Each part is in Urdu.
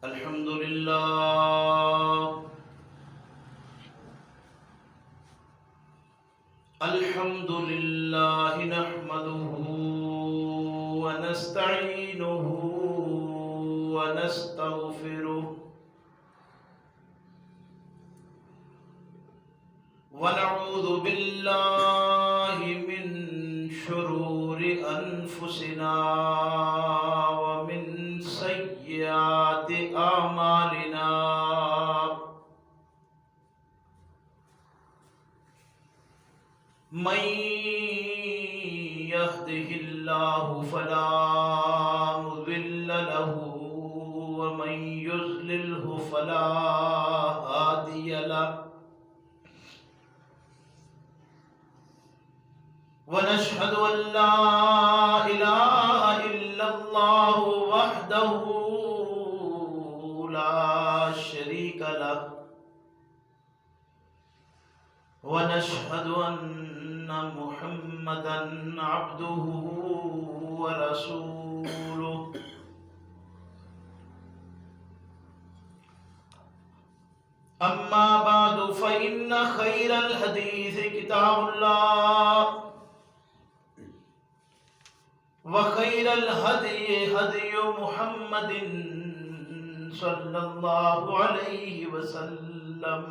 الحمد لله نحمده ونستعينه ونستغفره ونعوذ بالله من شرور أنفسنا ومن سيئات أعمالنا من يهده الله فلا مضل له ومن يضلله فلا هادي له ونشهد أن لا إله إلا الله وحده لا شريك له ونشهد أن محمدا عبده ورسوله أما بعد فإن خير الحديث كتاب الله وخير الهدي هدي محمد صلى الله عليه وسلم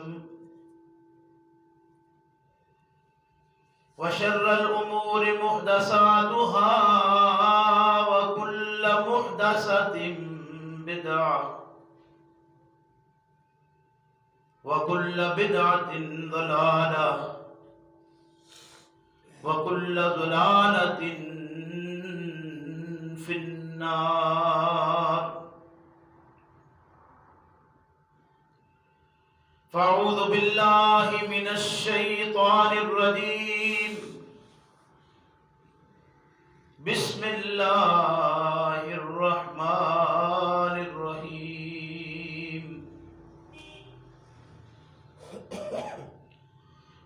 وشر الأمور محدثاتها وكل محدثة بدعة وكل بدعة ضلالة وكل ضلالة في النار فأعوذ بالله من الشيطان الرجيم بسم الله الرحمن الرحيم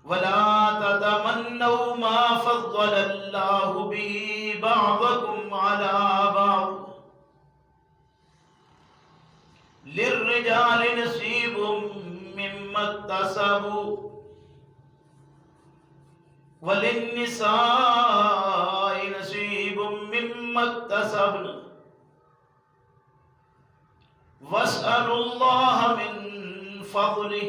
ولا تتمنوا ما فضل الله به بعضكم على بعض للرجال نصيب مما اكتسبوا وللنساء نصيب مما اكتسبن واسألوا الله من فضله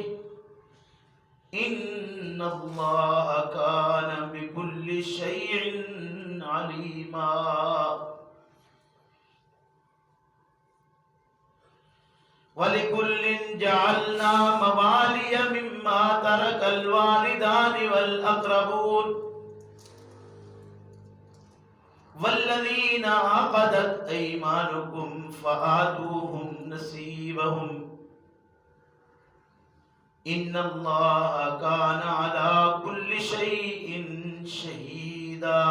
إن الله كان بكل شيء عليما ولكل جعلنا موالي مما ترك الوالدان والأقربون والذين عقدت أيمانكم فآتوهم نصيبهم إن الله كان على كل شيء شهيدا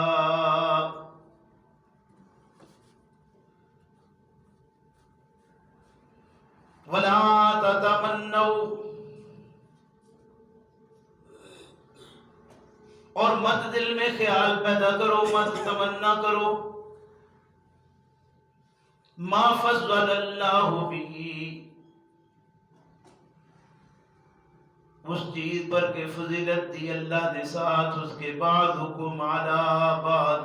ولا تتمنوا اور مت دل میں خیال پیدا کرو، مت تمنا کرو ما فضل اللہ به، اس چیز پر کہ فضیلت دی اللہ نے ساتھ اس کے بعد حکم علی بعض،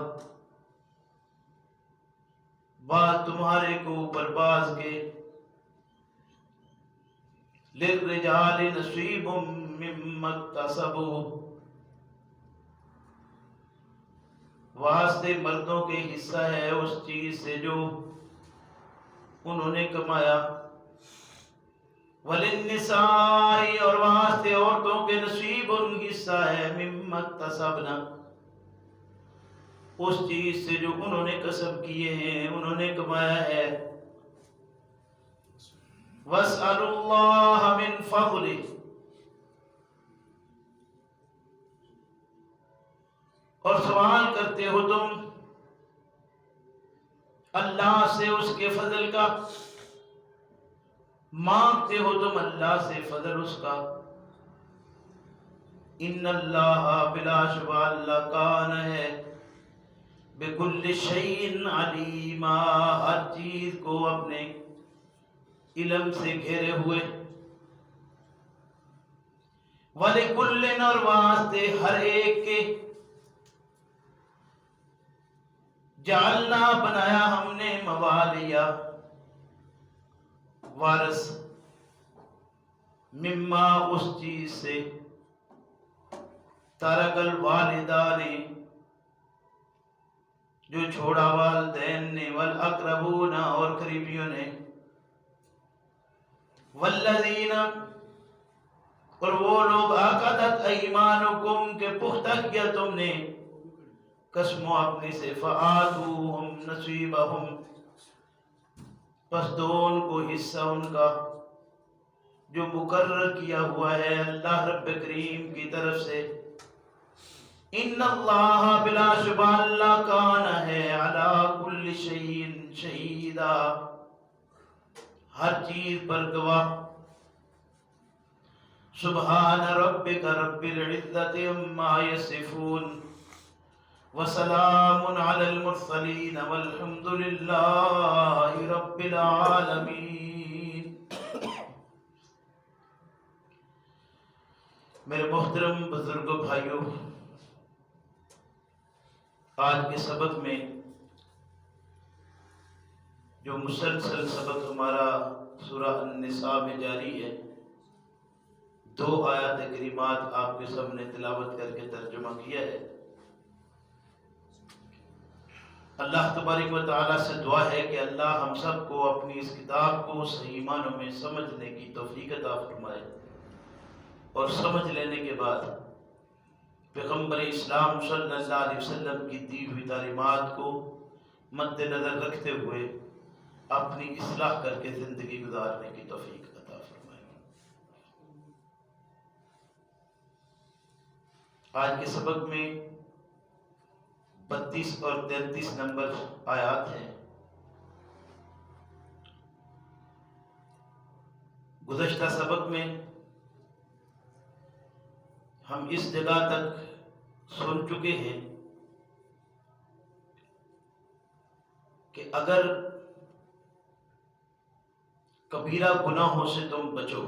بعض تمہارے کو اوپر بعض کے، للرجال نصیب مما اکتسبوا، واسطے مردوں کے حصہ ہے اس چیز سے جو انہوں نے کمایا، وللنساء اور واسطے عورتوں کے نصیب ان حصہ ہے مما اکتسبنا، اس چیز سے جو انہوں نے کسب کیے ہیں، انہوں نے کمایا ہے، واسألوا اللہ من فضلہ، اور سوال کرتے ہو تم اللہ سے اس کے فضل کا، مانگتے ہو تم اللہ سے فضل اس کا، ان اللہ بلا شبہ اللہ کان ہے بکل شیء علیما، ہر چیز کو اپنے علم سے گھیرے ہوئے، وَلِكُلٍّ اور واسطے ہر ایک کے، جعلنا بنایا ہم نے، موالیا وارث، مما اس چیز سے، ترک الوالدان جو چھوڑا والدین نے، والاقربون اور قریبیوں نے، والذین اور وہ لوگ، عقدت ایمانکم کے پختہ کیا تم نے قسموں اپنی سے، فآتوہم نصیبہم پس دو ان کو حصہ ان کا جو مقرر کیا ہوا ہے اللہ رب کریم کی طرف سے، ان اللہ بلا شبہ اللہ کان ہے، علی کل شیء شہیدا ہر چیز پر گواہ، سبحان ربک رب العزت عما یصفون وسلام علی المرسلین والحمد للہ رب العالمین۔ میرے محترم بزرگوں بھائیوں، آج کے سبق میں جو مسلسل سبق ہمارا سورہ النساء میں جاری ہے، 2 آیات کریمات آپ کے سامنے تلاوت کر کے ترجمہ کیا ہے۔ اللہ تبارک و تعالیٰ سے دعا ہے کہ اللہ ہم سب کو اپنی اس کتاب کو صحیح معنوں میں سمجھنے کی توفیق عطا فرمائے، اور سمجھ لینے کے بعد پیغمبر اسلام صلی اللہ علیہ وسلم کی دی ہوئی تعلیمات کو مد نظر رکھتے ہوئے اپنی اصلاح کر کے زندگی گزارنے کی توفیق عطا فرمائے۔ آج کے سبق میں 32 اور 33 نمبر آیات ہیں۔ گزشتہ سبق میں ہم اس جگہ تک سن چکے ہیں کہ اگر کبیرہ گناہوں سے تم بچو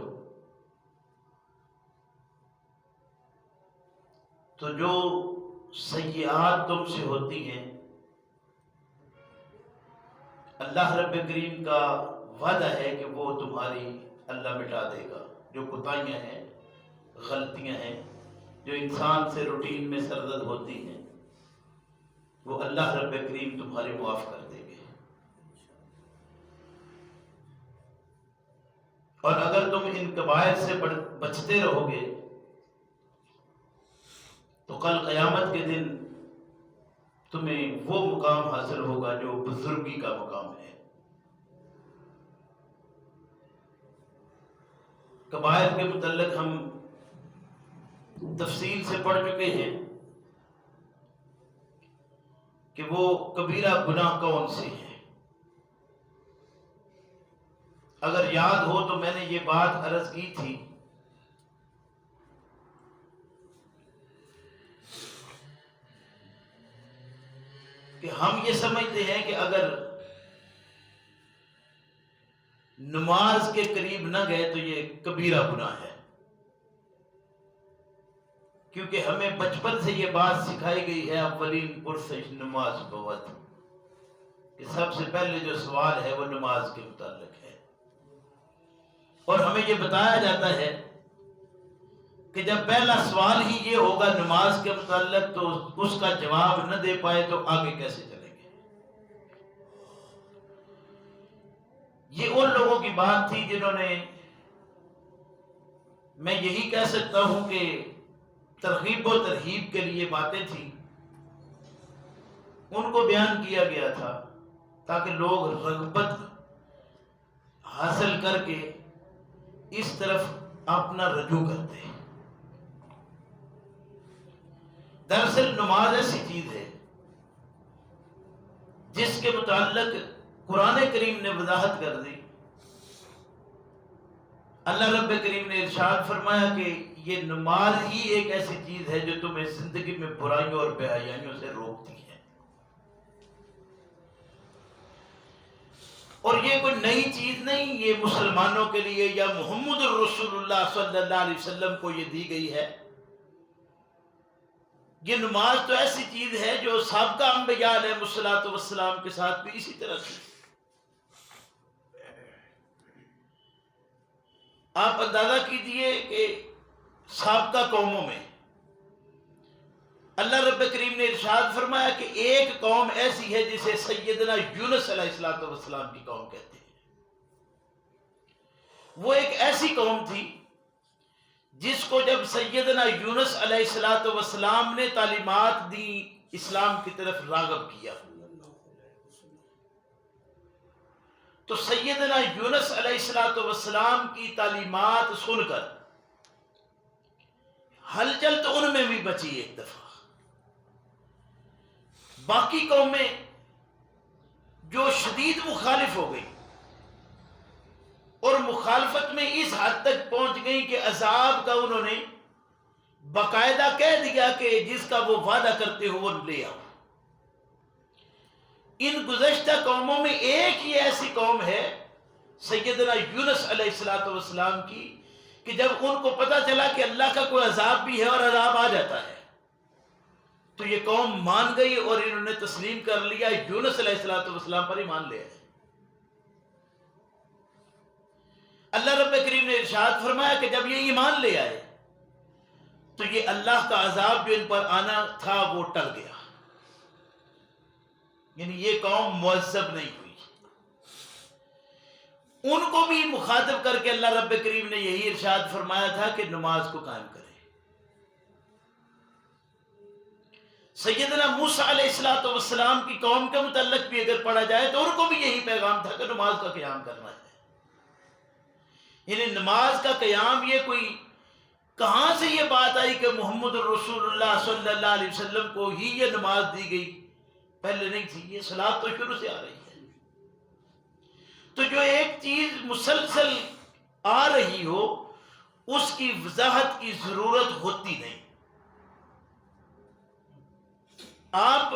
تو جو سیئات تم سے ہوتی ہیں اللہ رب کریم کا وعدہ ہے کہ وہ تمہاری اللہ مٹا دے گا۔ جو کوتاہیاں ہیں، غلطیاں ہیں، جو انسان سے روٹین میں سرزد ہوتی ہیں، وہ اللہ رب کریم تمہاری معاف کر دیں گے۔ اور اگر تم ان کبائر سے بچتے رہو گے تو کل قیامت کے دن تمہیں وہ مقام حاصل ہوگا جو بزرگی کا مقام ہے۔ کبائر کے متعلق ہم تفصیل سے پڑھ چکے ہیں کہ وہ کبیرہ گناہ کون سے ہیں۔ اگر یاد ہو تو میں نے یہ بات عرض کی تھی کہ ہم یہ سمجھتے ہیں کہ اگر نماز کے قریب نہ گئے تو یہ کبیرہ گناہ ہے، کیونکہ ہمیں بچپن سے یہ بات سکھائی گئی ہے، اولین پرسش نماز بود، کہ سب سے پہلے جو سوال ہے وہ نماز کے متعلق ہے۔ اور ہمیں یہ بتایا جاتا ہے کہ جب پہلا سوال ہی یہ ہوگا نماز کے متعلق تو اس کا جواب نہ دے پائے تو آگے کیسے چلیں گے۔ یہ ان لوگوں کی بات تھی جنہوں نے، میں یہی کہہ سکتا ہوں کہ ترغیب و ترہیب کے لیے باتیں تھیں، ان کو بیان کیا گیا تھا تاکہ لوگ رغبت حاصل کر کے اس طرف اپنا رجوع کرتے ہیں۔ دراصل نماز ایسی چیز ہے جس کے متعلق قرآن کریم نے وضاحت کر دی۔ اللہ رب کریم نے ارشاد فرمایا کہ یہ نماز ہی ایک ایسی چیز ہے جو تمہیں زندگی میں برائیوں اور بے حیائیوں سے روکتی ہے۔ اور یہ کوئی نئی چیز نہیں، یہ مسلمانوں کے لیے یا محمد الرسول اللہ صلی اللہ علیہ وسلم کو یہ دی گئی ہے۔ یہ نماز تو ایسی چیز ہے جو سابقہ انبیاء علیہ الصلوۃ والسلام کے ساتھ بھی اسی طرح تھی۔ آپ اندازہ کیجئے کہ سابقہ قوموں میں اللہ رب کریم نے ارشاد فرمایا کہ ایک قوم ایسی ہے جسے سیدنا یونس علیہ الصلوۃ والسلام کی قوم کہتے ہیں۔ وہ ایک ایسی قوم تھی جس کو جب سیدنا یونس علیہ الصلوۃ والسلام نے تعلیمات دی، اسلام کی طرف راغب کیا، تو سیدنا یونس علیہ الصلوۃ والسلام کی تعلیمات سن کر ہلچل تو ان میں بھی بچی ایک دفعہ۔ باقی قومیں جو شدید مخالف ہو گئی اور مخالفت میں اس حد تک پہنچ گئی کہ عذاب کا انہوں نے باقاعدہ کہہ دیا کہ جس کا وہ وعدہ کرتے ہو وہ لے آؤ۔ ان گزشتہ قوموں میں ایک ہی ایسی قوم ہے سیدنا یونس علیہ الصلوۃ والسلام کی کہ جب ان کو پتہ چلا کہ اللہ کا کوئی عذاب بھی ہے اور عذاب آ جاتا ہے تو یہ قوم مان گئی اور انہوں نے تسلیم کر لیا، یونس علیہ الصلوۃ والسلام پر ایمان لے آئے۔ اللہ رب کریم نے ارشاد فرمایا کہ جب یہ ایمان لے آئے تو یہ اللہ کا عذاب جو ان پر آنا تھا وہ ٹل گیا، یعنی یہ قوم معذب نہیں ہوئی۔ ان کو بھی مخاطب کر کے اللہ رب کریم نے یہی ارشاد فرمایا تھا کہ نماز کو قائم کرے۔ سیدنا موسیٰ علیہ الصلوۃ والسلام کی قوم کے متعلق بھی اگر پڑھا جائے تو ان کو بھی یہی پیغام تھا کہ نماز کا قیام کرنا ہے، یعنی نماز کا قیام۔ یہ کوئی کہاں سے یہ بات آئی کہ محمد الرسول اللہ صلی اللہ علیہ وسلم کو ہی یہ نماز دی گئی؟ پہلے نہیں تھی، یہ صلاۃ تو شروع سے آ رہی ہے۔ تو جو ایک چیز مسلسل آ رہی ہو اس کی وضاحت کی ضرورت ہوتی نہیں۔ آپ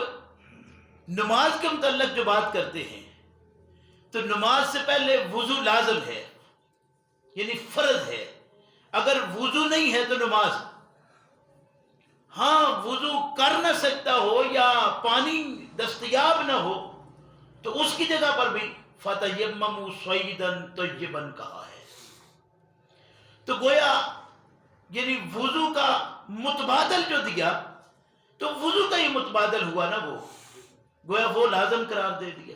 نماز کے متعلق جو بات کرتے ہیں تو نماز سے پہلے وضو لازم ہے، یعنی فرض ہے۔ اگر وضو نہیں ہے تو نماز، ہاں وضو کر نہ سکتا ہو یا پانی دستیاب نہ ہو تو اس کی جگہ پر بھی فَتَيَمَّمُوا صَعِيدًا طَيِّبًا کہا ہے۔ تو گویا یعنی وضو کا متبادل جو دیا تو وضو کا ہی متبادل ہوا نا، وہ گویا وہ لازم قرار دے دیا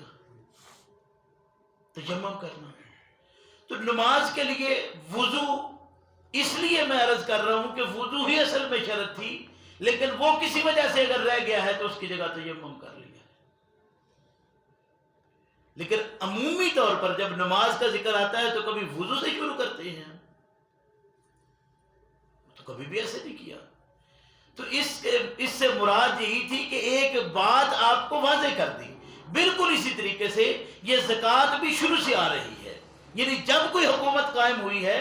تیمم کرنا۔ تو نماز کے لیے وضو، اس لیے میں عرض کر رہا ہوں کہ وضو ہی اصل میں شرط تھی، لیکن وہ کسی وجہ سے اگر رہ گیا ہے تو اس کی جگہ تیمم کر لیا۔ لیکن عمومی طور پر جب نماز کا ذکر آتا ہے تو کبھی وضو سے شروع کرتے ہیں، تو کبھی بھی ایسے نہیں کیا۔ تو اس سے مراد یہی تھی کہ ایک بات آپ کو واضح کر دی۔ بالکل اسی طریقے سے یہ زکوٰۃ بھی شروع سے آ رہی ہے، یعنی جب کوئی حکومت قائم ہوئی ہے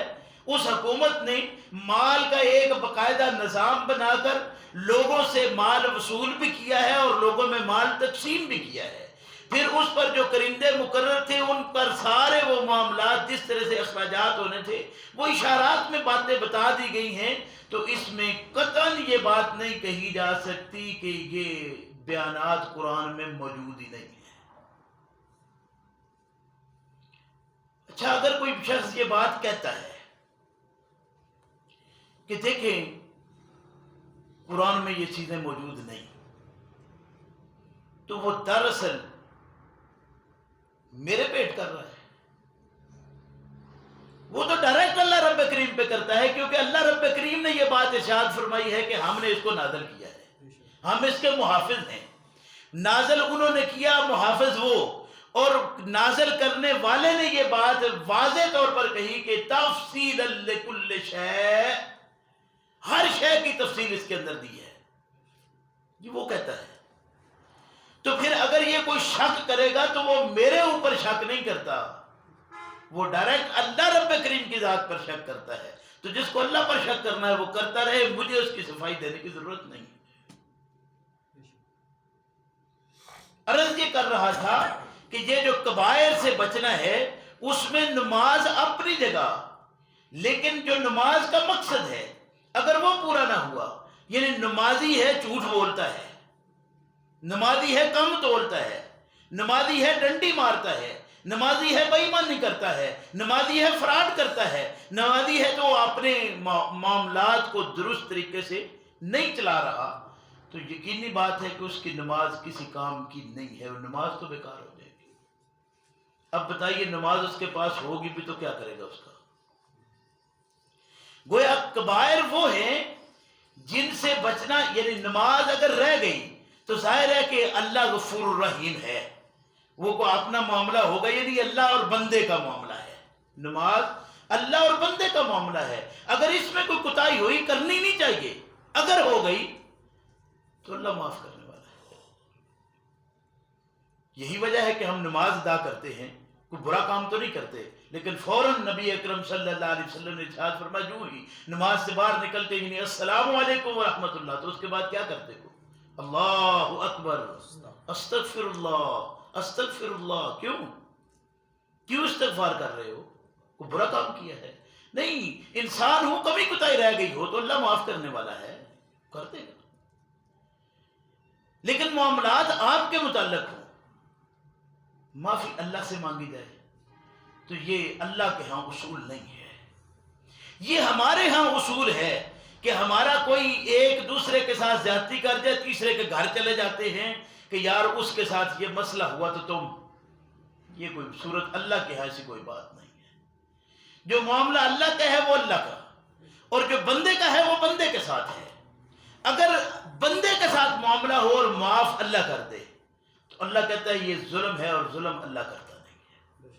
اس حکومت نے مال کا ایک باقاعدہ نظام بنا کر لوگوں سے مال وصول بھی کیا ہے اور لوگوں میں مال تقسیم بھی کیا ہے۔ پھر اس پر جو کرندے مقرر تھے ان پر سارے وہ معاملات جس طرح سے اخراجات ہونے تھے وہ اشارات میں باتیں بتا دی گئی ہیں۔ تو اس میں قطعاً یہ بات نہیں کہی جا سکتی کہ یہ بیانات قرآن میں موجود ہی نہیں ہیں۔ اچھا، اگر کوئی شخص یہ بات کہتا ہے کہ دیکھیں قرآن میں یہ چیزیں موجود نہیں، تو وہ دراصل میرے پیٹ کر رہا ہے۔ وہ تو ڈائریکٹ اللہ رب کریم پہ کرتا ہے، کیونکہ اللہ رب کریم نے یہ بات ارشاد فرمائی ہے کہ ہم نے اس کو نازل کیا ہے، ہم اس کے محافظ ہیں۔ نازل انہوں نے کیا، محافظ وہ، اور نازل کرنے والے نے یہ بات واضح طور پر کہی کہ تفصیل لکل شیء، ہر شے کی تفصیل اس کے اندر دی ہے، یہ وہ کہتا ہے۔ تو پھر اگر یہ کوئی شک کرے گا تو وہ میرے اوپر شک نہیں کرتا، وہ ڈائریکٹ اللہ رب کریم کی ذات پر شک کرتا ہے۔ تو جس کو اللہ پر شک کرنا ہے وہ کرتا رہے، مجھے اس کی صفائی دینے کی ضرورت نہیں۔ عرض یہ کر رہا تھا کہ کہ یہ جو کبائر سے بچنا ہے اس میں نماز اپنی جگہ، لیکن جو نماز کا مقصد ہے اگر وہ پورا نہ ہوا، یعنی نمازی ہے جھوٹ بولتا ہے، نمازی ہے کم تولتا ہے، نمازی ہے ڈنڈی مارتا ہے، نمازی ہے بے ایمانی کرتا ہے، نمازی ہے فراڈ کرتا ہے، نمازی ہے تو اپنے معاملات کو درست طریقے سے نہیں چلا رہا، تو یقینی بات ہے کہ اس کی نماز کسی کام کی نہیں ہے، وہ نماز تو بیکار ہو جائے گی۔ اب بتائیے نماز اس کے پاس ہوگی بھی تو کیا کرے گا اس کا؟ گویا کبائر وہ ہیں جن سے بچنا، یعنی نماز اگر رہ گئی تو ظاہر ہے کہ اللہ غفور الرحیم ہے، وہ کو اپنا معاملہ ہوگا، یعنی اللہ اور بندے کا معاملہ ہے، نماز اللہ اور بندے کا معاملہ ہے، اگر اس میں کوئی کوتاہی ہوئی کرنی نہیں چاہیے، اگر ہو گئی تو اللہ معاف کرنے والا ہے۔ یہی وجہ ہے کہ ہم نماز ادا کرتے ہیں، کوئی برا کام تو نہیں کرتے، لیکن فوراً نبی اکرم صلی اللہ علیہ وسلم نے ارشاد فرمایا جو ہی نماز سے باہر نکلتے ہی نہیں السلام علیکم ورحمۃ اللہ، تو اس کے بعد کیا کرتے ہو؟ اللہ اکبر، استغفر اللہ، استغفر اللہ۔ کیوں استغفار کر رہے ہو؟ کوئی برا کام کیا ہے؟ نہیں، انسان ہو کبھی کوتاہی رہ گئی ہو تو اللہ معاف کرنے والا ہے، کر دے گا، لیکن معاملات آپ کے متعلق ہوں، معافی اللہ سے مانگی جائے، تو یہ اللہ کے ہاں اصول نہیں ہے، یہ ہمارے ہاں اصول ہے کہ ہمارا کوئی ایک دوسرے کے ساتھ زیادتی کر جائے، تیسرے کے گھر چلے جاتے ہیں کہ یار اس کے ساتھ یہ مسئلہ ہوا تو تم، یہ کوئی صورت اللہ کے ہاں ایسی کوئی بات نہیں ہے۔ جو معاملہ اللہ کا ہے وہ اللہ کا، اور جو بندے کا ہے وہ بندے کے ساتھ ہے۔ اگر بندے کے ساتھ معاملہ ہو اور معاف اللہ کر دے تو اللہ کہتا ہے یہ ظلم ہے، اور ظلم اللہ کرتا نہیں ہے۔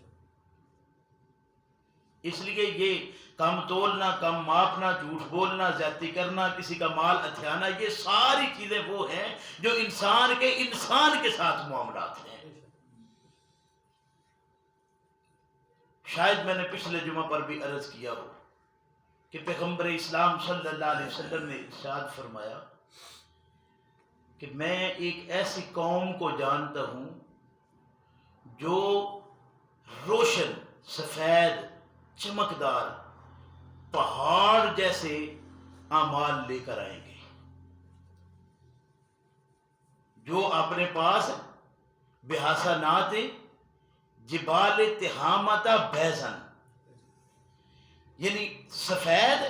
اس لیے یہ کم تولنا، کم ماپنا، جھوٹ بولنا، زیادتی کرنا، کسی کا مال ہتھیانا، یہ ساری چیزیں وہ ہیں جو انسان کے ساتھ معاملات ہیں۔ شاید میں نے پچھلے جمعہ پر بھی عرض کیا ہو کہ پیغمبر اسلام صلی اللہ علیہ وسلم نے ارشاد فرمایا کہ میں ایک ایسی قوم کو جانتا ہوں جو روشن، سفید، چمکدار پہاڑ جیسے اعمال لے کر آئیں گے، جو اپنے پاس بحسنات جبال تہامتا بیزن، یعنی سفید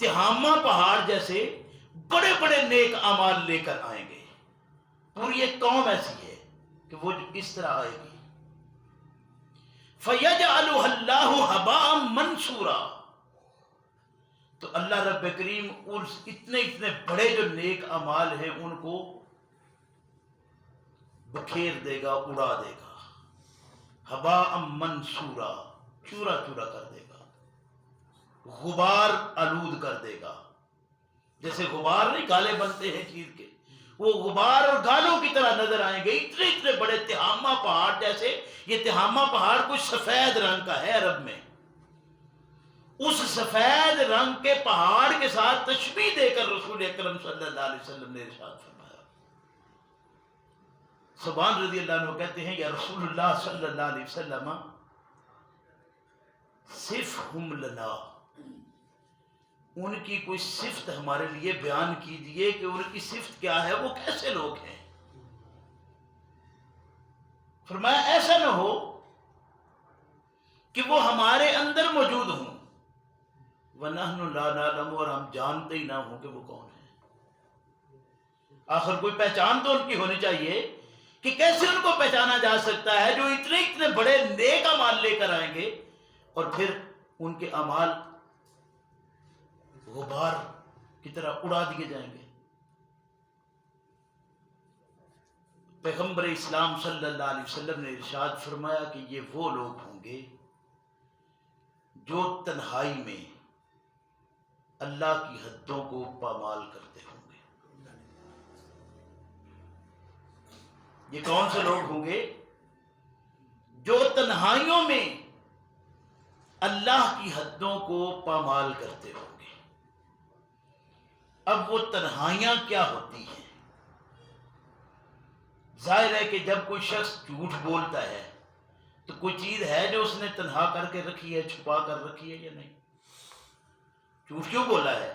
تہامہ پہاڑ جیسے بڑے بڑے نیک اعمال لے کر آئیں گے۔ پوری ایک قوم ایسی ہے کہ وہ اس طرح آئے گی، فَيَجْعَلُهَا اللَّهُ هَبَاءً مَنْثُورًا، تو اللہ رب کریم اس اتنے بڑے جو نیک اعمال ہیں ان کو بکھیر دے گا، اڑا دے گا، ہباء منصورا، چورا چورا کر دے گا، غبار آلود کر دے گا۔ جیسے غبار نہیں گالے بنتے ہیں چیز کے، وہ غبار اور گالوں کی طرح نظر آئیں گے، اتنے بڑے تہامہ پہاڑ جیسے۔ یہ تہامہ پہاڑ کچھ سفید رنگ کا ہے عرب میں، اس سفید رنگ کے پہاڑ کے ساتھ تشبیہ دے کر رسول اکرم صلی اللہ علیہ وسلم نے ارشاد فرمایا۔ سبحان رضی اللہ عنہ کہتے ہیں یا رسول اللہ صلی اللہ علیہ وسلم صفہم لنا، ان کی کوئی صفت ہمارے لیے بیان کیجئے کہ ان کی صفت کیا ہے، وہ کیسے لوگ ہیں۔ فرمایا ایسا نہ ہو کہ وہ ہمارے اندر موجود ہوں وَنَحْنُ لَا نَعْلَمُ، اور ہم جانتے ہی نہ ہوں کہ وہ کون ہیں۔ آخر کوئی پہچان تو ان کی ہونی چاہیے کہ کیسے ان کو پہچانا جا سکتا ہے جو اتنے بڑے نیک اعمال لے کر آئیں گے اور پھر ان کے اعمال غبار کی طرح اڑا دیے جائیں گے۔ پیغمبر اسلام صلی اللہ علیہ وسلم نے ارشاد فرمایا کہ یہ وہ لوگ ہوں گے جو تنہائی میں اللہ کی حدوں کو پامال کرتے ہوں گے۔ یہ کون سے لوگ ہوں گے؟ جو تنہائیوں میں اللہ کی حدوں کو پامال کرتے ہوں گے۔ اب وہ تنہائیاں کیا ہوتی ہیں؟ ظاہر ہے کہ جب کوئی شخص جھوٹ بولتا ہے تو کوئی چیز ہے جو اس نے تنہا کر کے رکھی ہے، چھپا کر رکھی ہے یا نہیں؟ جھوٹ کیوں بولا ہے؟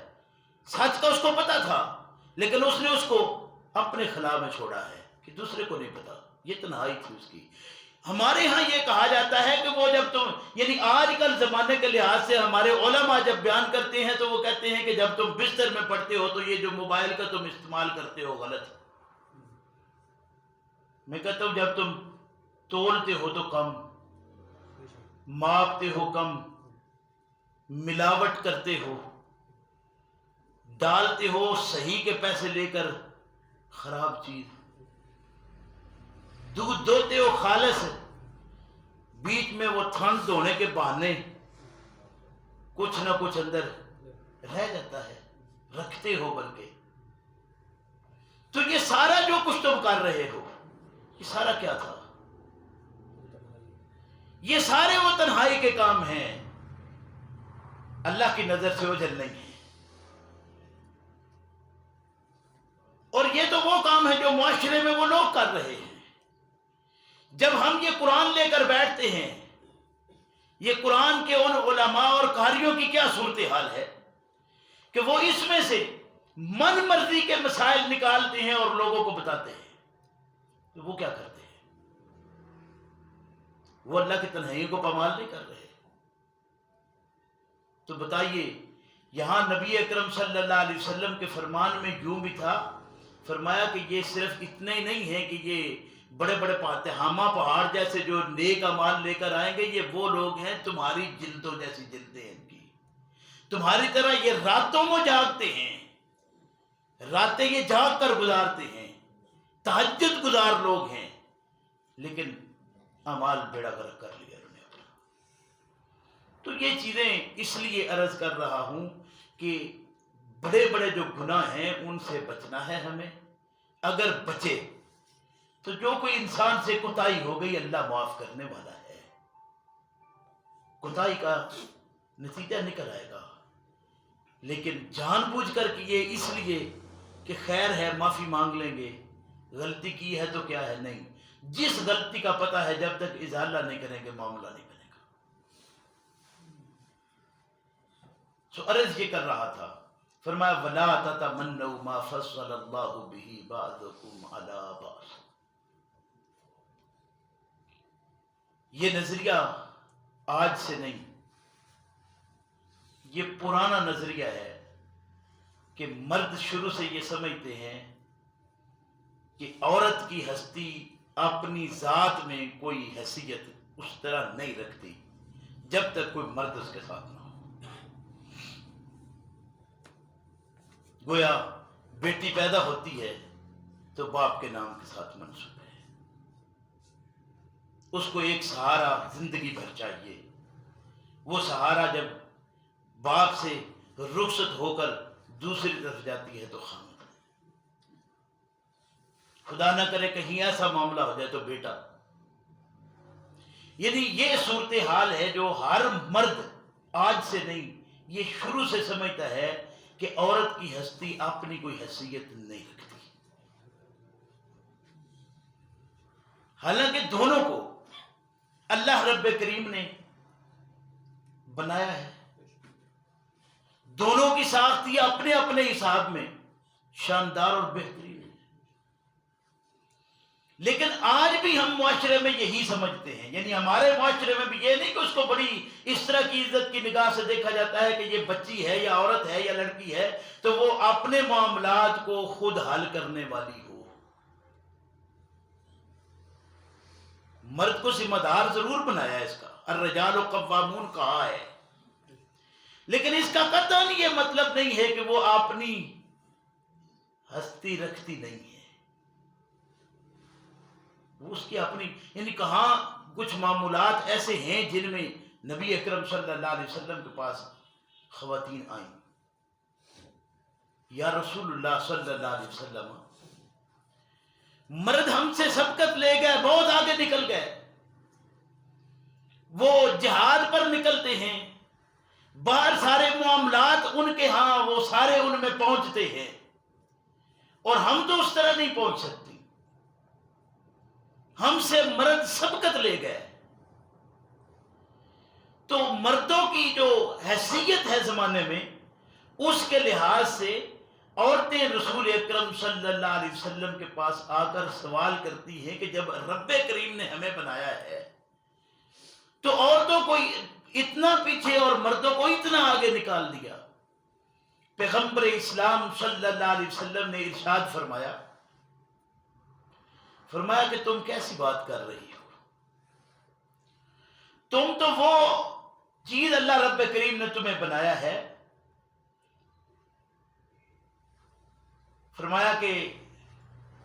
سچ کا اس کو پتا تھا، لیکن اس نے اس کو اپنے خلا میں چھوڑا ہے کہ دوسرے کو نہیں پتا، یہ تنہائی تھی اس کی۔ ہمارے ہاں یہ کہا جاتا ہے کہ وہ جب تم، یعنی آج کل زمانے کے لحاظ سے ہمارے علماء جب بیان کرتے ہیں تو وہ کہتے ہیں کہ جب تم بستر میں پڑھتے ہو تو یہ جو موبائل کا تم استعمال کرتے ہو غلط ہے۔ میں کہتا ہوں جب تم تولتے ہو تو کم، ماپتے ہو کم، ملاوٹ کرتے ہو، ڈالتے ہو صحیح کے پیسے لے کر خراب چیز، دودھ دھوتے ہو خالص، بیچ میں وہ تھن دھونے کے بہانے کچھ نہ کچھ اندر رہ جاتا ہے، رکھتے ہو بلکہ، تو یہ سارا جو کچھ تم کر رہے ہو یہ سارا کیا تھا؟ یہ سارے وہ تنہائی کے کام ہیں، اللہ کی نظر سے اوجھل نہیں ہے۔ اور یہ تو وہ کام ہے جو معاشرے میں وہ لوگ کر رہے ہیں۔ جب ہم یہ قرآن لے کر بیٹھتے ہیں، یہ قرآن کے ان علماء اور قاریوں کی کیا صورتحال ہے کہ وہ اس میں سے من مرضی کے مسائل نکالتے ہیں اور لوگوں کو بتاتے ہیں، تو وہ کیا کرتے ہیں؟ وہ اللہ کی تنہائی کو پامال نہیں کر رہے۔ تو بتائیے، یہاں نبی اکرم صلی اللہ علیہ وسلم کے فرمان میں یوں بھی تھا، فرمایا کہ یہ صرف اتنے ہی نہیں ہیں کہ یہ بڑے بڑے تہامہ پہاڑ جیسے جو نیک اعمال لے کر آئیں گے، یہ وہ لوگ ہیں تمہاری جلدوں جیسی جلدیں ان کی، تمہاری طرح یہ راتوں میں جاگتے ہیں، راتیں یہ جاگ کر گزارتے ہیں، تہجد گزار لوگ ہیں، لیکن اعمال بیڑا غرق کر لیا انہوں نے اپنا۔ تو یہ چیزیں اس لیے عرض کر رہا ہوں کہ بڑے بڑے جو گناہ ہیں ان سے بچنا ہے ہمیں۔ اگر بچے تو جو کوئی انسان سے کوتاہی ہو گئی اللہ معاف کرنے والا ہے، کوتاہی کا نتیجہ نکل آئے گا، لیکن جان بوجھ کر کہ یہ اس لیے کہ خیر ہے معافی مانگ لیں گے، غلطی کی ہے تو کیا ہے، نہیں، جس غلطی کا پتہ ہے جب تک ازالہ نہیں کریں گے معاملہ نہیں بنے گا۔ سو عرض یہ کر رہا تھا، فرمایا وَلَا تَتَمَنَّوْا مَا فَضَّلَ اللَّهُ بِهِ بَعْضَكُمْ عَلَىٰ بَعْضٍ۔ یہ نظریہ آج سے نہیں، یہ پرانا نظریہ ہے کہ مرد شروع سے یہ سمجھتے ہیں کہ عورت کی ہستی اپنی ذات میں کوئی حیثیت اس طرح نہیں رکھتی جب تک کوئی مرد اس کے ساتھ نہ ہو۔ گویا بیٹی پیدا ہوتی ہے تو باپ کے نام کے ساتھ منسوب ہے، اس کو ایک سہارا زندگی بھر چاہیے، وہ سہارا جب باپ سے رخصت ہو کر دوسری طرف جاتی ہے تو خامد، خدا نہ کرے کہیں ایسا معاملہ ہو جائے تو بیٹا۔ یعنی یہ صورتحال ہے جو ہر مرد آج سے نہیں، یہ شروع سے سمجھتا ہے کہ عورت کی ہستی اپنی کوئی حیثیت نہیں رکھتی، حالانکہ دونوں کو اللہ رب کریم نے بنایا ہے، دونوں کی ساختی اپنے اپنے حساب میں شاندار اور بہترین ہے، لیکن آج بھی ہم معاشرے میں یہی سمجھتے ہیں، یعنی ہمارے معاشرے میں بھی یہ نہیں کہ اس کو بڑی اس طرح کی عزت کی نگاہ سے دیکھا جاتا ہے کہ یہ بچی ہے یا عورت ہے یا لڑکی ہے تو وہ اپنے معاملات کو خود حل کرنے والی ہو۔ مرد کو ذمہ دار ضرور بنایا اس کا، الرجال قوامون کہا ہے، لیکن اس کا قطعاً یہ مطلب نہیں ہے کہ وہ اپنی ہستی رکھتی نہیں ہے، وہ اس کی اپنی، یعنی کہاں کچھ معمولات ایسے ہیں جن میں نبی اکرم صلی اللہ علیہ وسلم کے پاس خواتین آئیں، یا رسول اللہ صلی اللہ علیہ وسلم، مرد ہم سے سبقت لے گئے، بہت آگے نکل گئے، وہ جہاد پر نکلتے ہیں، باہر سارے معاملات ان کے ہاں وہ سارے ان میں پہنچتے ہیں، اور ہم تو اس طرح نہیں پہنچ سکتے۔ ہم سے مرد سبقت لے گئے. تو مردوں کی جو حیثیت ہے زمانے میں، اس کے لحاظ سے عورتیں رسول اکرم صلی اللہ علیہ وسلم کے پاس آ کر سوال کرتی ہیں کہ جب رب کریم نے ہمیں بنایا ہے تو عورتوں کو اتنا پیچھے اور مردوں کو اتنا آگے نکال دیا. پیغمبر اسلام صلی اللہ علیہ وسلم نے ارشاد فرمایا کہ تم کیسی بات کر رہی ہو؟ تم تو وہ چیز اللہ رب کریم نے تمہیں بنایا ہے. فرمایا کہ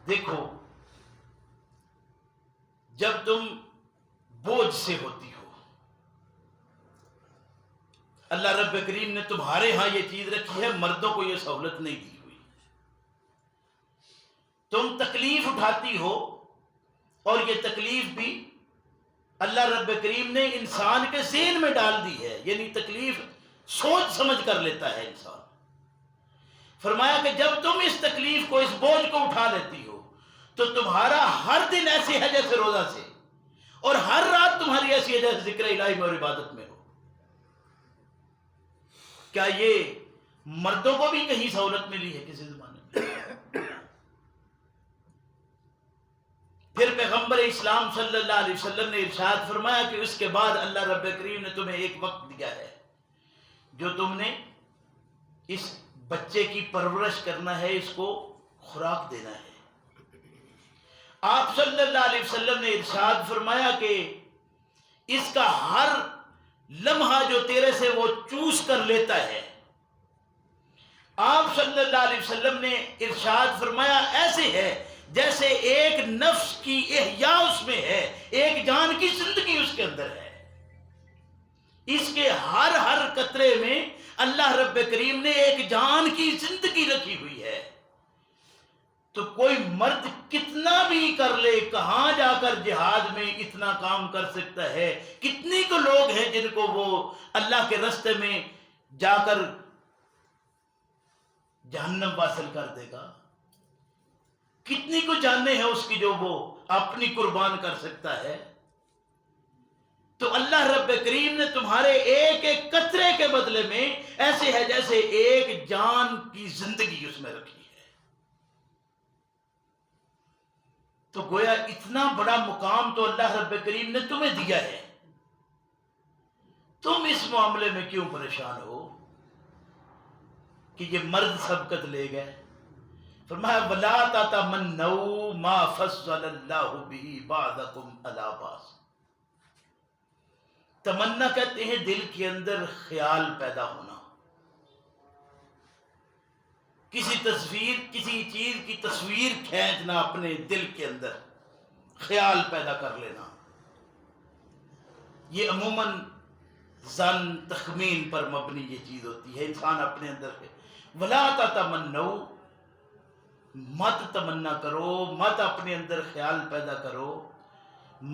دیکھو، جب تم بوجھ سے ہوتی ہو، اللہ رب کریم نے تمہارے ہاں یہ چیز رکھی ہے، مردوں کو یہ سہولت نہیں دی ہوئی. تم تکلیف اٹھاتی ہو، اور یہ تکلیف بھی اللہ رب کریم نے انسان کے ذہن میں ڈال دی ہے، یعنی تکلیف سوچ سمجھ کر لیتا ہے انسان. فرمایا کہ جب تم اس تکلیف کو، اس بوجھ کو اٹھا لیتی ہو، تو تمہارا ہر دن ایسی ہے جیسے روزہ سے، اور ہر رات تمہاری ایسی ہے جیسے ذکر الہی میں اور عبادت میں ہو. کیا یہ مردوں کو بھی کہیں سہولت ملی ہے کسی زمانے میں؟ پھر پیغمبر اسلام صلی اللہ علیہ وسلم نے ارشاد فرمایا کہ اس کے بعد اللہ رب کریم نے تمہیں ایک وقت دیا ہے جو تم نے اس بچے کی پرورش کرنا ہے، اس کو خوراک دینا ہے. آپ صلی اللہ علیہ وسلم نے ارشاد فرمایا کہ اس کا ہر لمحہ جو تیرے سے وہ چوس کر لیتا ہے. آپ صلی اللہ علیہ وسلم نے ارشاد فرمایا ایسے ہے جیسے ایک نفس کی احیاء اس میں ہے، ایک جان کی زندگی اس کے اندر ہے. اس کے ہر ہر قطرے میں اللہ رب کریم نے ایک جان کی زندگی رکھی ہوئی ہے. تو کوئی مرد کتنا بھی کر لے، کہاں جا کر جہاد میں اتنا کام کر سکتا ہے؟ کتنی کو لوگ ہیں جن کو وہ اللہ کے راستے میں جا کر جہنم واصل کر دے گا؟ کتنی کو جاننے ہیں اس کی جو وہ اپنی قربان کر سکتا ہے؟ تو اللہ رب کریم نے تمہارے ایک ایک قطرے کے بدلے میں ایسے ہے جیسے ایک جان کی زندگی اس میں رکھی ہے. تو گویا اتنا بڑا مقام تو اللہ رب کریم نے تمہیں دیا ہے، تم اس معاملے میں کیوں پریشان ہو کہ یہ مرد سبقت لے گئے؟ فرمایا وَلَا تَتَمَنَّوْا مَا فَضَّلَ اللَّهُ بِهِ بَعْضَكُمْ عَلَىٰ بَعْضٍ. تمنا کہتے ہیں دل کے اندر خیال پیدا ہونا، کسی چیز کی تصویر کھینچنا، اپنے دل کے اندر خیال پیدا کر لینا. یہ عموماً ظن تخمین پر مبنی یہ چیز ہوتی ہے. انسان اپنے اندر ہے. وَلَا تَتَمَنَّوْا، مت تمنا کرو، مت اپنے اندر خیال پیدا کرو،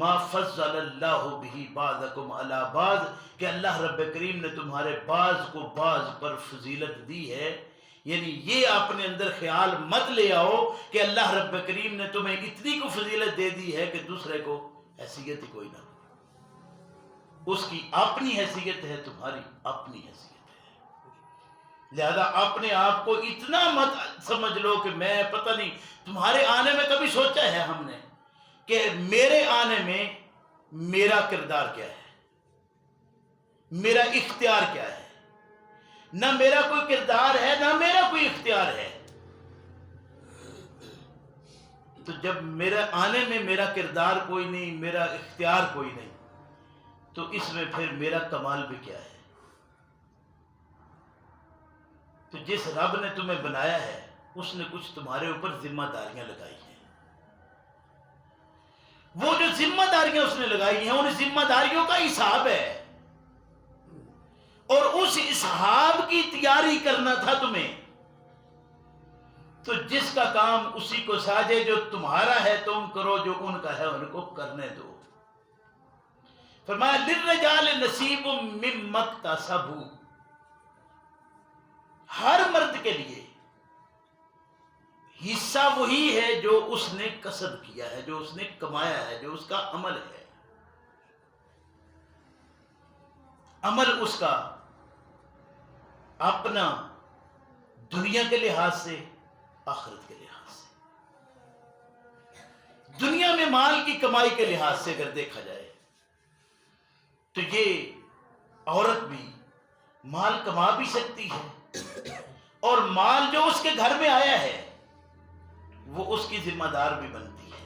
ما فضل اللہ بہ بعضکم علی بعض، کہ اللہ رب کریم نے تمہارے بعض کو بعض پر فضیلت دی ہے. یعنی یہ اپنے اندر خیال مت لے آؤ کہ اللہ رب کریم نے تمہیں اتنی کو فضیلت دے دی ہے کہ دوسرے کو حیثیت ہی کوئی نہ ہو. اس کی اپنی حیثیت ہے، تمہاری اپنی حیثیت ہے. لہذا اپنے آپ کو اتنا مت سمجھ لو کہ میں پتہ نہیں، تمہارے آنے میں کبھی سوچا ہے ہم نے کہ میرے آنے میں میرا کردار کیا ہے، میرا اختیار کیا ہے؟ نہ میرا کوئی کردار ہے، نہ میرا کوئی اختیار ہے. تو جب میرے آنے میں میرا کردار کوئی نہیں، میرا اختیار کوئی نہیں، تو اس میں پھر میرا کمال بھی کیا ہے؟ تو جس رب نے تمہیں بنایا ہے اس نے کچھ تمہارے اوپر ذمہ داریاں لگائی ہیں. وہ جو ذمہ داریاں اس نے لگائی ہیں، ان ذمہ داریوں کا حساب ہے، اور اس حساب کی تیاری کرنا تھا تمہیں. تو جس کا کام اسی کو ساجے، جو تمہارا ہے تم کرو، جو ان کا ہے ان کو کرنے دو. فرمایا للرجال نصیب مما اکتسبوا، ہر مرد کے لیے حصہ وہی ہے جو اس نے کسب کیا ہے، جو اس نے کمایا ہے، جو اس کا عمل ہے. عمل اس کا اپنا دنیا کے لحاظ سے، آخرت کے لحاظ سے. دنیا میں مال کی کمائی کے لحاظ سے اگر دیکھا جائے تو یہ عورت بھی مال کما بھی سکتی ہے، اور مال جو اس کے گھر میں آیا ہے وہ اس کی ذمہ دار بھی بنتی ہے.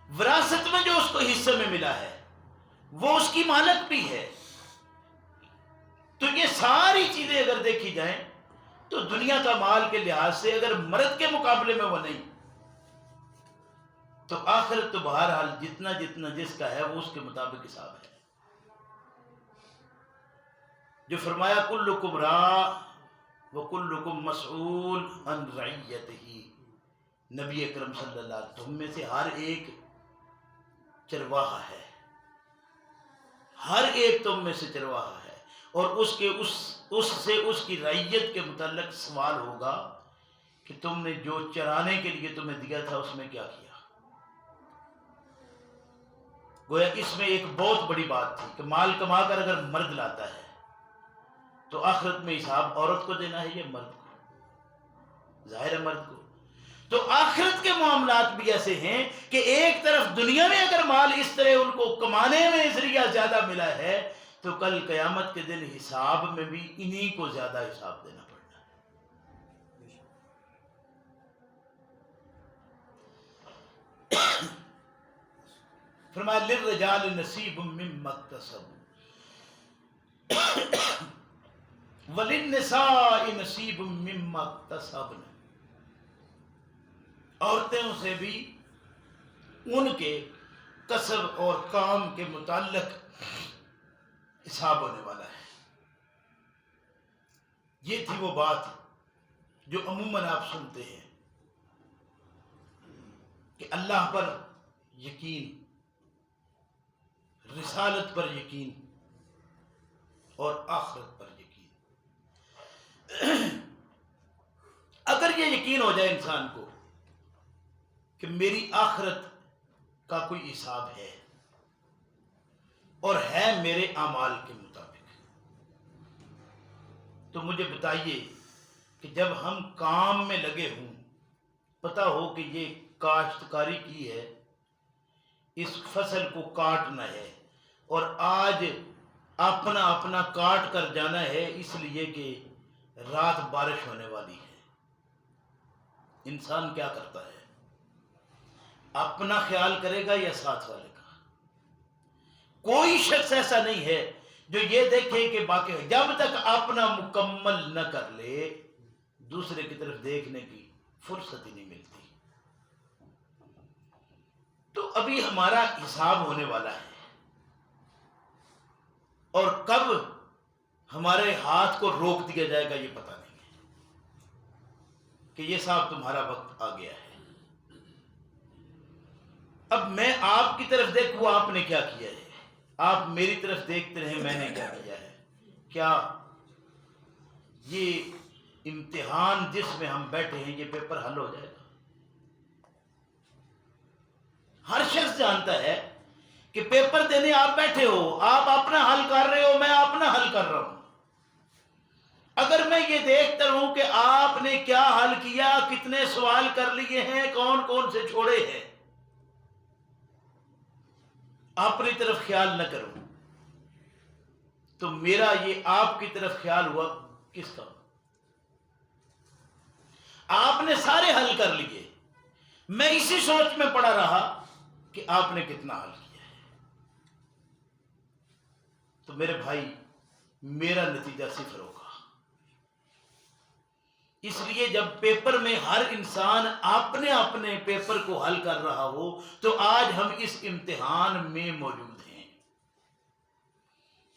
وراثت میں جو اس کو حصے میں ملا ہے وہ اس کی مالک بھی ہے. تو یہ ساری چیزیں اگر دیکھی جائیں تو دنیا کا مال کے لحاظ سے اگر مرد کے مقابلے میں وہ نہیں، تو آخرت تو بہرحال جتنا جتنا جس کا ہے وہ اس کے مطابق حساب ہے. جو فرمایا کلکم راع وکلکم مسئول عن رعیتہ، نبی اکرم صلی اللہ علیہ وسلم، تم میں سے ہر ایک چرواہا ہے، ہر ایک تم میں سے چرواہا ہے، اور اس سے اس کی رعیت کے متعلق سوال ہوگا کہ تم نے جو چرانے کے لیے تمہیں دیا تھا اس میں کیا کیا. گویا اس میں ایک بہت بڑی بات تھی کہ مال کما کر اگر مرد لاتا ہے تو آخرت میں حساب عورت کو دینا ہے یا مرد کو؟ ظاہر ہے مرد کو. تو آخرت کے معاملات بھی ایسے ہیں کہ ایک طرف دنیا میں اگر مال اس طرح ان کو کمانے میں ذریعہ زیادہ ملا ہے تو کل قیامت کے دن حساب میں بھی انہی کو زیادہ حساب دینا پڑنا ہے. فرمایا للرجال نصیب مما اکتسبوا وللنساء نصیب مما اکتسبن. عورتوں سے بھی ان کے کسب اور کام کے متعلق حساب ہونے والا ہے. یہ تھی وہ بات جو عموماً آپ سنتے ہیں کہ اللہ پر یقین، رسالت پر یقین اور آخرت پر یقین. اگر یہ یقین ہو جائے انسان کو کہ میری آخرت کا کوئی حساب ہے اور ہے میرے اعمال کے مطابق، تو مجھے بتائیے کہ جب ہم کام میں لگے ہوں، پتہ ہو کہ یہ کاشتکاری کی ہے، اس فصل کو کاٹنا ہے، اور آج اپنا اپنا کاٹ کر جانا ہے اس لیے کہ رات بارش ہونے والی ہے. انسان کیا کرتا ہے؟ اپنا خیال کرے گا یا ساتھ والے کا؟ کوئی شخص ایسا نہیں ہے جو یہ دیکھے کہ باقی جب تک اپنا مکمل نہ کر لے دوسرے کی طرف دیکھنے کی فرصت ہی نہیں ملتی. تو ابھی ہمارا حساب ہونے والا ہے، اور کب ہمارے ہاتھ کو روک دیا جائے گا یہ پتہ نہیں ہے کہ یہ صاحب تمہارا وقت آ گیا ہے. اب میں آپ کی طرف دیکھوں آپ نے کیا کیا ہے، آپ میری طرف دیکھتے رہیں میں نے کیا کیا ہے. کیا یہ امتحان جس میں ہم بیٹھے ہیں یہ پیپر حل ہو جائے گا؟ ہر شخص جانتا ہے کہ پیپر دینے آپ بیٹھے ہو، آپ اپنا حل کر رہے ہو، میں اپنا حل کر رہا ہوں. اگر میں یہ دیکھتا ہوں کہ آپ نے کیا حل کیا، کتنے سوال کر لیے ہیں، کون کون سے چھوڑے ہیں، اپنی طرف خیال نہ کروں تو میرا یہ آپ کی طرف خیال ہوا کس کا؟ آپ نے سارے حل کر لیے، میں اسی سوچ میں پڑا رہا کہ آپ نے کتنا حل کیا ہے. تو میرے بھائی میرا نتیجہ صفر ہوگا. اس لیے جب پیپر میں ہر انسان اپنے اپنے پیپر کو حل کر رہا ہو تو آج ہم اس امتحان میں موجود ہیں.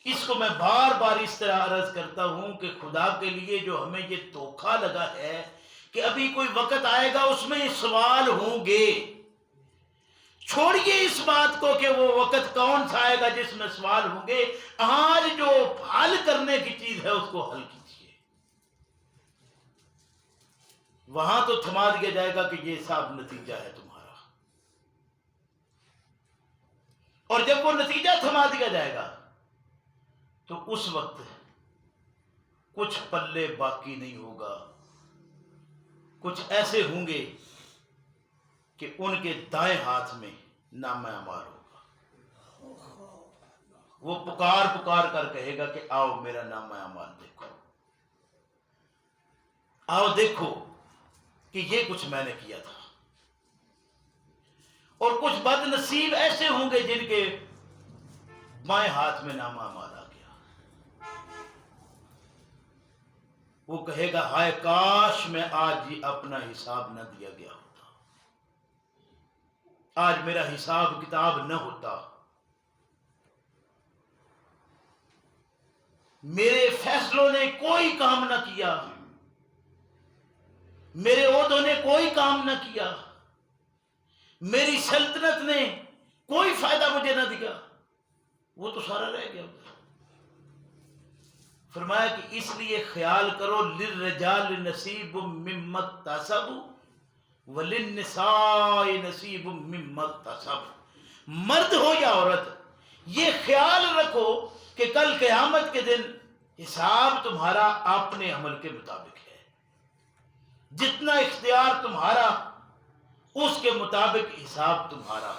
اس کو میں بار بار اس طرح عرض کرتا ہوں کہ خدا کے لیے جو ہمیں یہ دھوکہ لگا ہے کہ ابھی کوئی وقت آئے گا اس میں سوال ہوں گے، چھوڑیے اس بات کو کہ وہ وقت کون سا آئے گا جس میں سوال ہوں گے. آج جو حل کرنے کی چیز ہے اس کو حل کیجیے. وہاں تو تھما دیا جائے گا کہ یہ حساب نتیجہ ہے تمہارا، اور جب وہ نتیجہ تھما دیا جائے گا تو اس وقت کچھ پلے باقی نہیں ہوگا. کچھ ایسے ہوں گے کہ ان کے دائیں ہاتھ میں نامہ اعمال ہوگا. وہ پکار پکار کر کہے گا کہ آؤ میرا نامہ اعمال دیکھو، آؤ دیکھو کہ یہ کچھ میں نے کیا تھا. اور کچھ بد نصیب ایسے ہوں گے جن کے بائیں ہاتھ میں نامہ اعمال آ گیا. وہ کہے گا ہائے کاش میں آج ہی اپنا حساب نہ دیا گیا ہوتا، آج میرا حساب کتاب نہ ہوتا، میرے فیصلوں نے کوئی کام نہ کیا، میرے عہدوں نے کوئی کام نہ کیا، میری سلطنت نے کوئی فائدہ مجھے نہ دیا، وہ تو سارا رہ گیا. فرمایا کہ اس لیے خیال کرو للرجال نصیب مما اکتسبوا وللنساء نصیب مما اکتسبوا. مرد ہو یا عورت، یہ خیال رکھو کہ کل قیامت کے دن حساب تمہارا اپنے عمل کے مطابق ہے. جتنا اختیار تمہارا اس کے مطابق حساب تمہارا،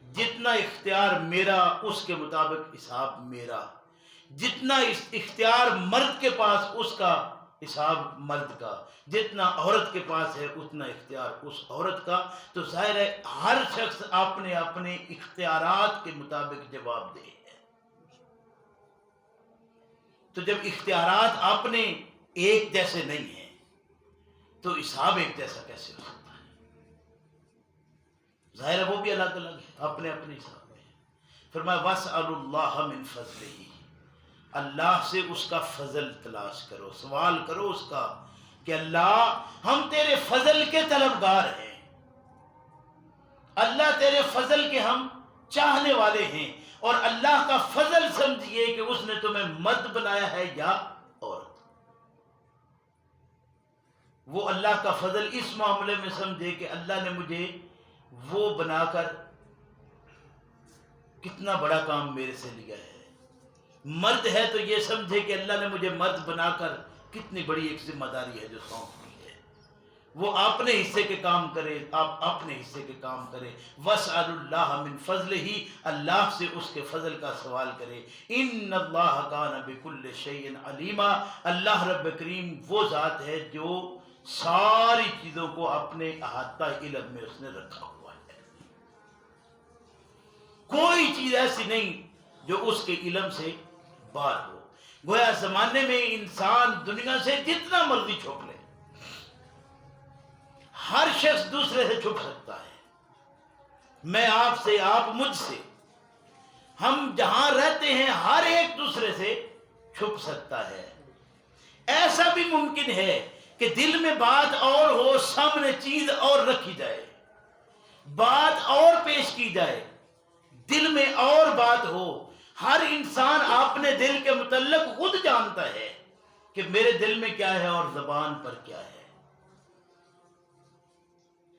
جتنا اختیار میرا اس کے مطابق حساب میرا. جتنا اختیار مرد کے پاس اس کا حساب مرد کا، جتنا عورت کے پاس ہے اتنا اختیار اس عورت کا. تو ظاہر ہے ہر شخص اپنے اپنے اختیارات کے مطابق جواب دہ ہے. تو جب اختیارات اپنے ایک جیسے نہیں ہیں تو حساب ایک جیسا کیسے ہو سکتا ہے؟ ظاہر ہے وہ بھی الگ الگ ہے، اپنے اپنے حساب میں. فرمایا وَاسْأَلُوا اللَّهَ مِنْ فَضْلِهِ، اللہ سے اس کا فضل تلاش کرو، سوال کرو اس کا کہ اللہ ہم تیرے فضل کے طلبگار ہیں، اللہ تیرے فضل کے ہم چاہنے والے ہیں. اور اللہ کا فضل سمجھیے کہ اس نے تمہیں مرد بنایا ہے یا عورت. وہ اللہ کا فضل اس معاملے میں سمجھے کہ اللہ نے مجھے وہ بنا کر کتنا بڑا کام میرے سے لیا ہے. مرد ہے تو یہ سمجھے کہ اللہ نے مجھے مرد بنا کر کتنی بڑی ایک ذمہ داری ہے جو سونپ دی ہے. وہ اپنے حصے کے کام کرے، آپ اپنے حصے کے کام کرے. وَاسْأَلُوا اللَّهَ مِنْ فَضْلِهِ، اللہ سے اس کے فضل کا سوال کرے. إِنَّ اللَّهَ كَانَ بِكُلِّ شَيْءٍ عَلِيمًا، اللہ رب کریم وہ ذات ہے جو ساری چیزوں کو اپنے احاطہ علم میں اس نے رکھا ہوا ہے. کوئی چیز ایسی نہیں جو اس کے علم سے باہر ہو. گویا زمانے میں انسان دنیا سے جتنا مرضی چھپ لے، ہر شخص دوسرے سے چھپ سکتا ہے. میں آپ سے، آپ مجھ سے، ہم جہاں رہتے ہیں ہر ایک دوسرے سے چھپ سکتا ہے. ایسا بھی ممکن ہے کہ دل میں بات اور ہو، سامنے چیز اور رکھی جائے، بات اور پیش کی جائے، دل میں اور بات ہو. ہر انسان اپنے دل کے متعلق خود جانتا ہے کہ میرے دل میں کیا ہے اور زبان پر کیا ہے.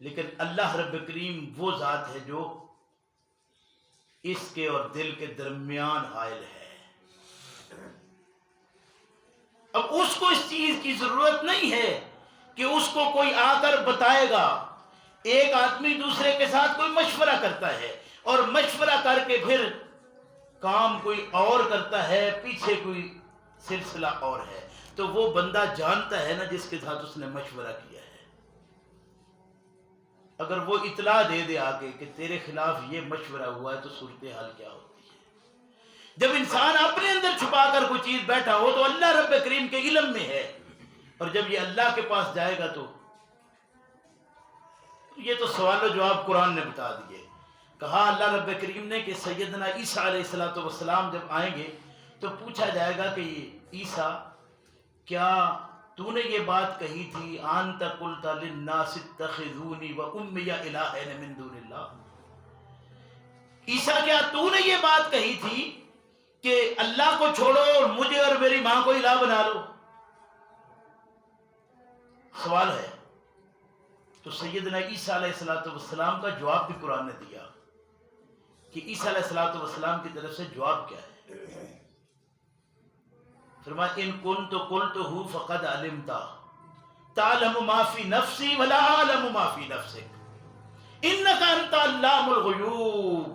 لیکن اللہ رب کریم وہ ذات ہے جو اس کے اور دل کے درمیان حائل ہے. اب اس کو اس چیز کی ضرورت نہیں ہے کہ اس کو کوئی آ کر بتائے گا. ایک آدمی دوسرے کے ساتھ کوئی مشورہ کرتا ہے اور مشورہ کر کے پھر کام کوئی اور کرتا ہے، پیچھے کوئی سلسلہ اور ہے. تو وہ بندہ جانتا ہے نا جس کے ساتھ اس نے مشورہ کیا ہے. اگر وہ اطلاع دے دے آگے کہ تیرے خلاف یہ مشورہ ہوا ہے تو صورتحال کیا ہوتی ہے. جب انسان اپنے اندر چھپا کر کوئی چیز بیٹھا ہو تو اللہ رب کریم کے علم میں ہے، اور جب یہ اللہ کے پاس جائے گا تو یہ تو سوال و جواب قرآن نے بتا دیے. کہا اللہ رب کریم نے کہ سیدنا عیسیٰ علیہ السلام جب آئیں گے تو پوچھا جائے گا کہ عیسیٰ کیا تو نے یہ بات کہی تھی انت قلت للناس اتخذونی وامی الہین من دون اللہ، عیسیٰ کیا تو نے یہ بات کہی تھی کہ اللہ کو چھوڑو اور مجھے اور میری ماں کو الہ بنا لو؟ سوال ہے. تو سیدنا عیسیٰ علیہ السلام کا جواب بھی قرآن نے دیا کہ عیسیٰ علیہ السلام کی طرف سے جواب کیا ہے. فرمایا ان کنت قلتہ فقد علمت تعلم ما فی نفسی ولا اعلم ما فی نفسک انک انت علام الغیوب.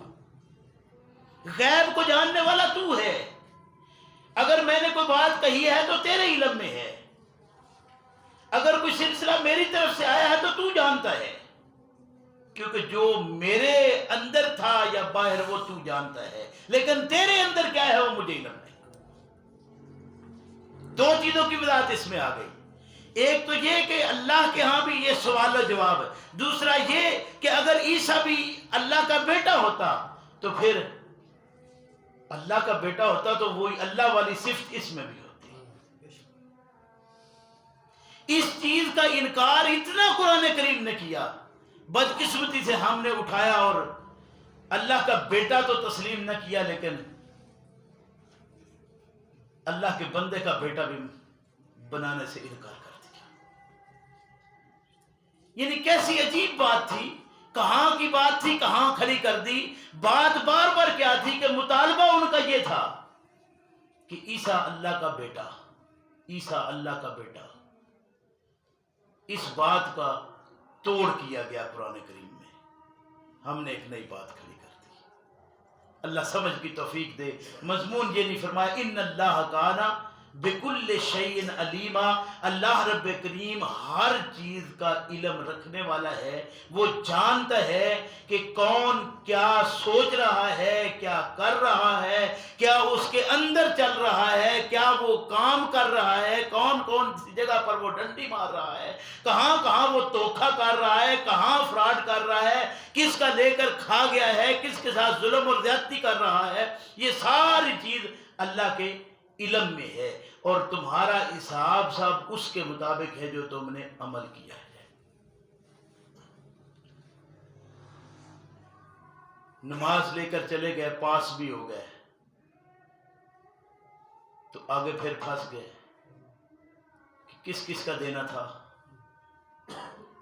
غیب کو جاننے والا تو ہے. اگر میں نے کوئی بات کہی ہے تو تیرے علم میں ہے. اگر کوئی سلسلہ میری طرف سے آیا ہے تو تو جانتا ہے. کیونکہ جو میرے اندر تھا یا باہر وہ تو جانتا ہے، لیکن تیرے اندر کیا ہے وہ مجھے علم نہیں. دو چیزوں کی وضاحت اس میں آ گئی. ایک تو یہ کہ اللہ کے ہاں بھی یہ سوال و جواب ہے. دوسرا یہ کہ اگر عیسیٰ بھی اللہ کا بیٹا ہوتا تو پھر اللہ کا بیٹا ہوتا تو وہی اللہ والی صفت اس میں بھی ہوتی. اس چیز کا انکار اتنا قرآن کریم نے کیا، بدقسمتی سے ہم نے اٹھایا اور اللہ کا بیٹا تو تسلیم نہ کیا، لیکن اللہ کے بندے کا بیٹا بھی بنانے سے انکار کر دیا. یعنی کیسی عجیب بات تھی. کہاں کی بات تھی، کہاں کھڑی کر دی. بات بار بار کیا تھی کہ مطالبہ ان کا یہ تھا کہ عیسیٰ اللہ کا بیٹا، عیسیٰ اللہ کا بیٹا. اس بات کا توڑ کیا گیا قرآن کریم میں. ہم نے ایک نئی بات کھڑی کر دی. اللہ سمجھ کی توفیق دے. مضمون یہ نہیں فرمایا ان اللہ کان بکل شیء علیما. اللہ رب کریم ہر چیز کا علم رکھنے والا ہے. وہ جانتا ہے کہ کون کیا سوچ رہا ہے، کیا کر رہا ہے، کیا اس کے اندر چل رہا ہے، کیا وہ کام کر رہا ہے، کون کون سی جگہ پر وہ ڈنڈی مار رہا ہے، کہاں کہاں وہ دھوکہ کر رہا ہے، کہاں فراڈ کر رہا ہے، کس کا لے کر کھا گیا ہے، کس کے ساتھ ظلم اور زیادتی کر رہا ہے. یہ ساری چیز اللہ کے علم میں ہے اور تمہارا حساب سب اس کے مطابق ہے جو تم نے عمل کیا ہے. نماز لے کر چلے گئے، پاس بھی ہو گئے، تو آگے پھر پھنس گئے کہ کس کس کا دینا تھا،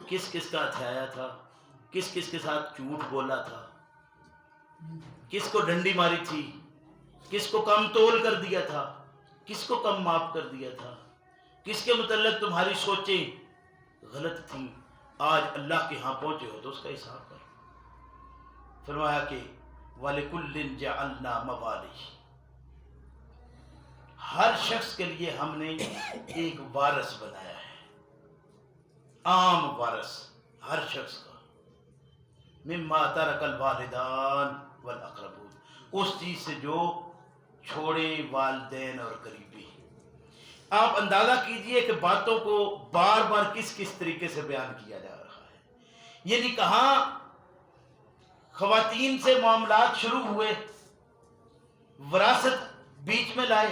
کس کس کا ہتھیایا تھا، کس کس کے ساتھ جھوٹ بولا تھا، کس کو ڈنڈی ماری تھی، کس کو کم تول کر دیا تھا، کس کو کم معاف کر دیا تھا، کس کے متعلق تمہاری سوچیں غلط تھیں. آج اللہ کے ہاں پہنچے ہو تو اس کا حساب کرو. فرمایا کہ وَلِكُلٍّ جَعَلْنَا مَوَالِيَ. ہر شخص کے لیے ہم نے ایک وارث بنایا ہے، عام وارث ہر شخص کا. مما ترک الوالدان والاقربون. اس چیز سے جو چھوڑے والدین اور قریبی. آپ اندازہ کیجئے کہ باتوں کو بار بار کس کس طریقے سے بیان کیا جا رہا ہے. یعنی کہاں خواتین سے معاملات شروع ہوئے، وراثت بیچ میں لائے،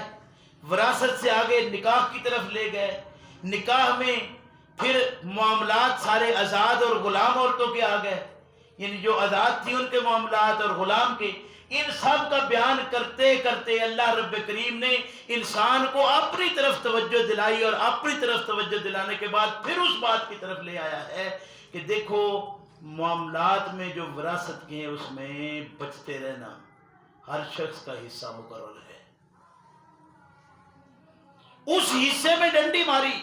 وراثت سے آگے نکاح کی طرف لے گئے، نکاح میں پھر معاملات سارے آزاد اور غلام عورتوں کے آ گئے. یعنی جو آزاد تھی ان کے معاملات اور غلام کے. ان سب کا بیان کرتے کرتے اللہ رب کریم نے انسان کو اپنی طرف توجہ دلائی اور اپنی طرف توجہ دلانے کے بعد پھر اس بات کی طرف لے آیا ہے کہ دیکھو معاملات میں جو وراثت کے ہیں اس میں بچتے رہنا. ہر شخص کا حصہ مقرر ہے. اس حصے میں ڈنڈی ماری.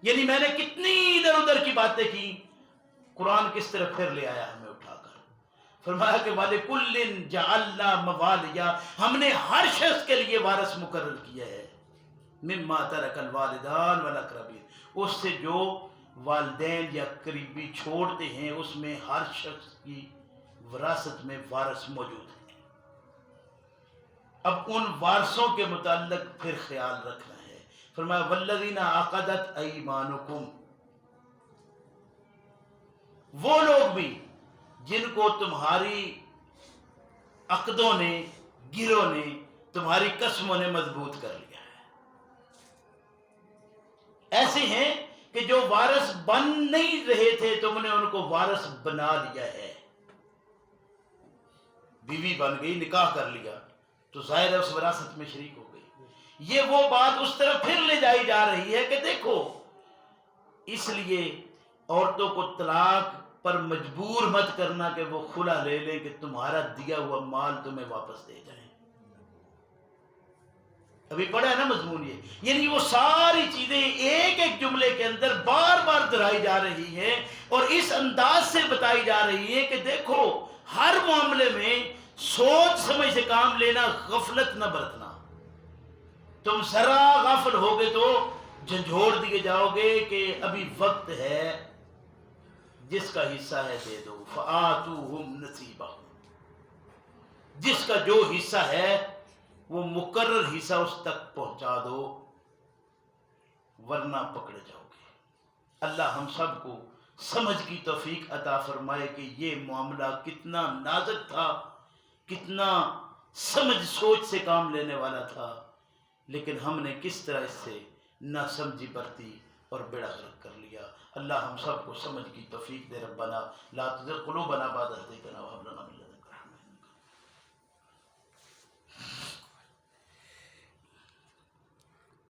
یعنی میں نے کتنی ادھر ادھر کی باتیں کی، قرآن کس طرح پھر لے آیا ہمیں اٹھا کر. فرمایا کہ وَلِكُلٍّ جَعَلْنَا مَوَالِيَ. ہم نے ہر شخص کے لیے وارث مقرر کیا ہے. مما ترک الوالدان والاقربین. اس سے جو والدین یا قریبی چھوڑتے ہیں اس میں ہر شخص کی وراثت میں وارث موجود ہے. اب ان وارثوں کے متعلق پھر خیال رکھنا ہے. فرمایا والذین عقدت ایمانکم. وہ لوگ بھی جن کو تمہاری عقدوں نے، گروہ نے، تمہاری قسموں نے مضبوط کر لیا ہے. ایسے ہیں کہ جو وارث بن نہیں رہے تھے تم نے ان کو وارث بنا لیا ہے. بیوی بن گئی، نکاح کر لیا تو ظاہر ہے اس وراثت میں شریک ہو گئی. یہ وہ بات اس طرف پھر لے جائی جا رہی ہے کہ دیکھو اس لیے عورتوں کو طلاق پر مجبور مت کرنا کہ وہ خلا لے لیں کہ تمہارا دیا ہوا مال تمہیں واپس دے جائیں. ابھی پڑھا ہے نا مضمون یہ، یعنی وہ ساری چیزیں ایک ایک جملے کے اندر بار بار دہرائی جا رہی ہیں اور اس انداز سے بتائی جا رہی ہے کہ دیکھو ہر معاملے میں سوچ سمجھ سے کام لینا، غفلت نہ برتنا. تم ذرا غافل ہوگے تو جھنجھوڑ دیے جاؤ گے کہ ابھی وقت ہے، جس کا حصہ ہے دے دو. فآتوہم نصیبہم، جس کا جو حصہ ہے وہ مقرر حصہ اس تک پہنچا دو، ورنہ پکڑے جاؤ گے. اللہ ہم سب کو سمجھ کی توفیق عطا فرمائے کہ یہ معاملہ کتنا نازک تھا، کتنا سمجھ سوچ سے کام لینے والا تھا، لیکن ہم نے کس طرح اس سے نہ سمجھی برتی اور بیڑا غرق کر لیا. اللہ ہم سب کو سمجھ کی توفیق دے. ربنا لا تزغ قلوبنا بعد إذ هديتنا وهب لنا من لدنك